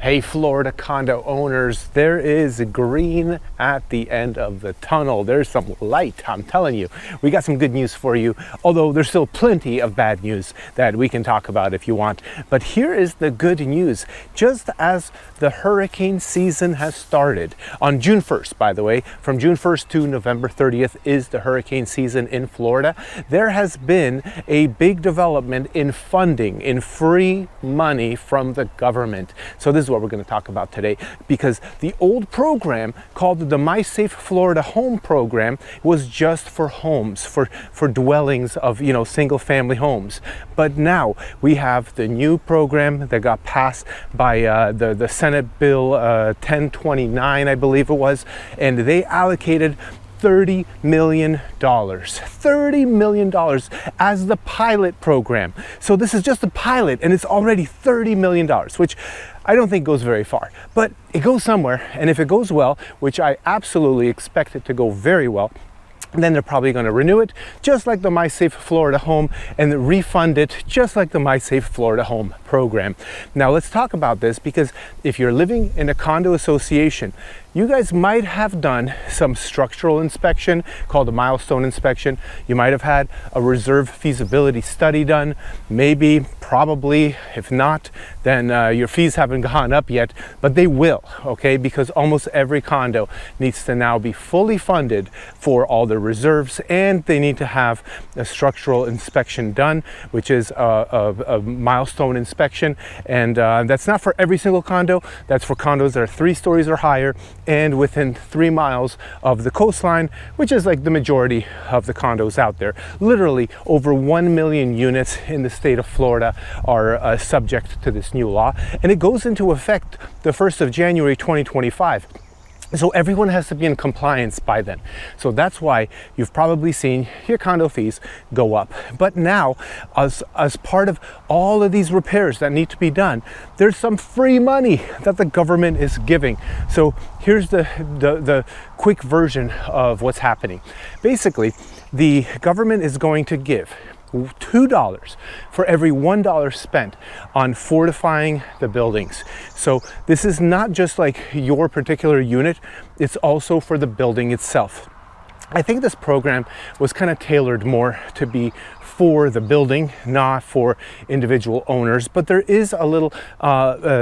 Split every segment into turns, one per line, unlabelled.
Hey, Florida condo owners, there is green at the end of the tunnel. There's some light, I'm telling you. We got some good news for you, although there's still plenty of bad news that we can talk about if you want. But here is the good news. Just as the hurricane season has started, on June 1st, by the way, from June 1st to November 30th is the hurricane season in Florida, there has been a big development in funding, in free money from the government. So this is what we're going to talk about today, because the old program called the Mysafe Florida home program was just for homes, for dwellings of, single family homes. But now we have the new program that got passed by the Senate Bill 1029, I believe it was, and they allocated $30 million. $30 million as the pilot program. So this is just a pilot and it's already $30 million, which I don't think goes very far, but it goes somewhere. And if it goes well, which I absolutely expect it to go very well, then they're probably going to renew it just like the Mysafe Florida home and refund it just like the Mysafe Florida home program. Now let's talk about this, because if you're living in a condo association, you guys might have done some structural inspection called a milestone inspection. You might have had a reserve feasibility study done. Maybe, probably, if not, then your fees haven't gone up yet, but they will, okay? Because almost every condo needs to now be fully funded for all the reserves, and they need to have a structural inspection done, which is a milestone inspection. And that's not for every single condo. That's for condos that are 3 stories or higher and within 3 miles of the coastline, which is like the majority of the condos out there. Literally over 1 million units in the state of Florida are subject to this new law, and it goes into effect the 1st of January 2025. So everyone has to be in compliance by then. So that's why you've probably seen your condo fees go up. But now, as part of all of these repairs that need to be done, there's some free money that the government is giving. So here's the quick version of what's happening. Basically, the government is going to give $2 for every $1 spent on fortifying the buildings. So this is not just like your particular unit, it's also for the building itself. I think this program was kind of tailored more to be for the building, not for individual owners, but there is a little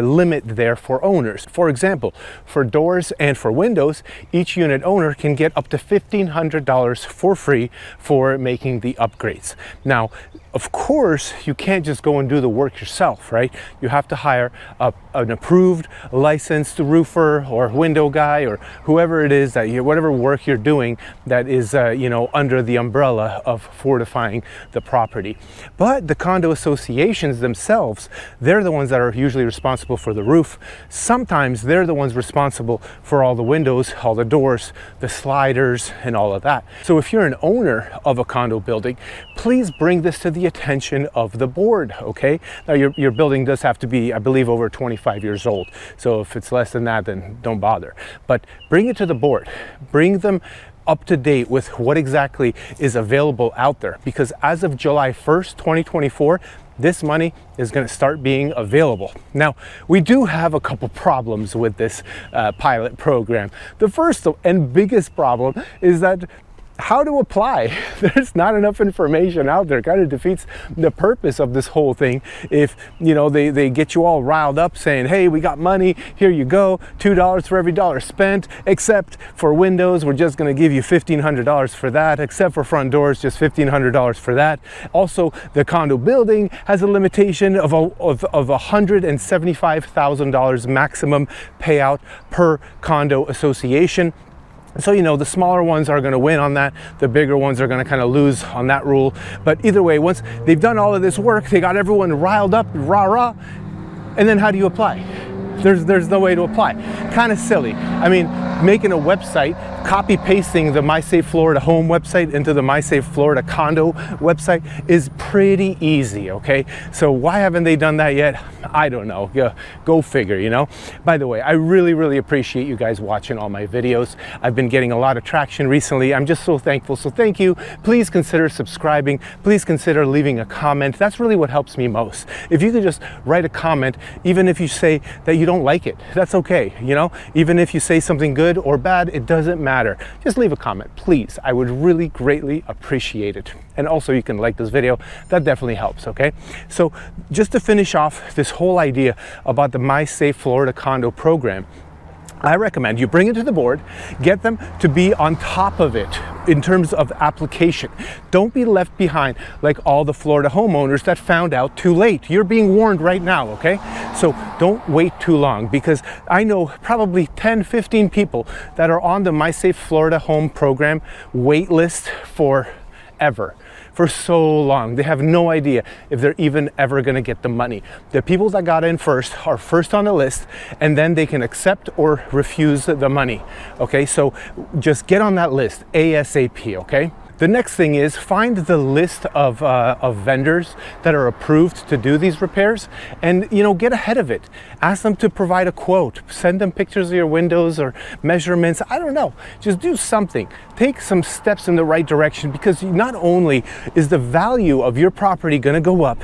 limit there for owners. For example, for doors and for windows, each unit owner can get up to $1,500 for free for making the upgrades. Now, of course, you can't just go and do the work yourself, right? You have to hire an approved, licensed roofer or window guy or whoever it is that whatever work you're doing that is, under the umbrella of fortifying the property. But the condo associations themselves, they're the ones that are usually responsible for the roof. Sometimes they're the ones responsible for all the windows, all the doors, the sliders, and all of that. So if you're an owner of a condo building, please bring this to the attention of the board, okay? Now your building does have to be, I believe, over 25 years old. So if it's less than that, then don't bother. But bring it to the board. Bring them up to date with what exactly is available out there, because as of July 1st, 2024, this money is going to start being available. Now, we do have a couple problems with this pilot program. The first and biggest problem is that how to apply. There's not enough information out there. It kind of defeats the purpose of this whole thing if they get you all riled up saying, hey, we got money, here you go, $2 for every $1 spent, except for windows we're just going to give you $1,500 for that, except for front doors just $1,500 for that. Also, the condo building has a limitation of $175,000 maximum payout per condo association. So, the smaller ones are going to win on that. The bigger ones are going to kind of lose on that rule. But either way, once they've done all of this work, they got everyone riled up, rah-rah, and then how do you apply? There's no way to apply. Kind of silly. I mean, making a website copy pasting the Mysafe Florida home website into the Mysafe Florida condo website is pretty easy, okay? So why haven't they done that yet? I don't know. Go figure, you know? By the way, I really appreciate you guys watching all my videos. I've been getting a lot of traction recently. I'm just so thankful. So thank you. Please consider subscribing. Please consider leaving a comment. That's really what helps me most. If you could just write a comment, even if you say that you don't like it, that's okay, you know? Even if you say something good or bad, it doesn't matter. Just leave a comment, please. I would really greatly appreciate it. And also you can like this video. That definitely helps, okay? So just to finish off this whole idea about the Mysafe Florida condo program, I recommend you bring it to the board, get them to be on top of it in terms of application. Don't be left behind like all the Florida homeowners that found out too late. You're being warned right now, okay? So don't wait too long, because I know probably 10, 15 people that are on the Mysafe Florida home program wait list forever. For so long. They have no idea if they're even ever going to get the money. The people that got in first are first on the list, and then they can accept or refuse the money. Okay, so just get on that list ASAP, okay? The next thing is find the list of vendors that are approved to do these repairs, and you know, get ahead of it. Ask them to provide a quote. Send them pictures of your windows or measurements. I don't know. Just do something. Take some steps in the right direction, because not only is the value of your property going to go up,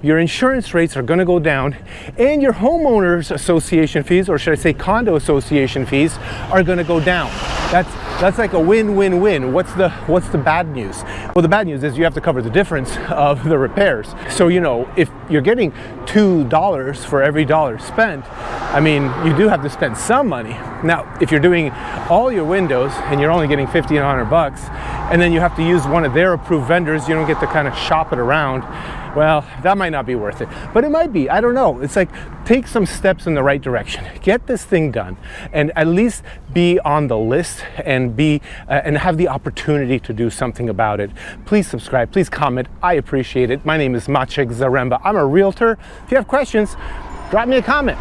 your insurance rates are going to go down, and your homeowners association fees, or should I say condo association fees, are going to go down. That's like a win-win-win. What's the bad news? Well, the bad news is you have to cover the difference of the repairs. So, you know, if you're getting $2 for every dollar spent, I mean, you do have to spend some money. Now, if you're doing all your windows and you're only getting $1,500, and then you have to use one of their approved vendors, you don't get to kind of shop it around. Well, that might not be worth it, but it might be. I don't know. It's like, take some steps in the right direction. Get this thing done, and at least be on the list and and have the opportunity to do something about it. Please subscribe. Please comment. I appreciate it. My name is Maciek Zaremba. I'm a realtor. If you have questions, drop me a comment.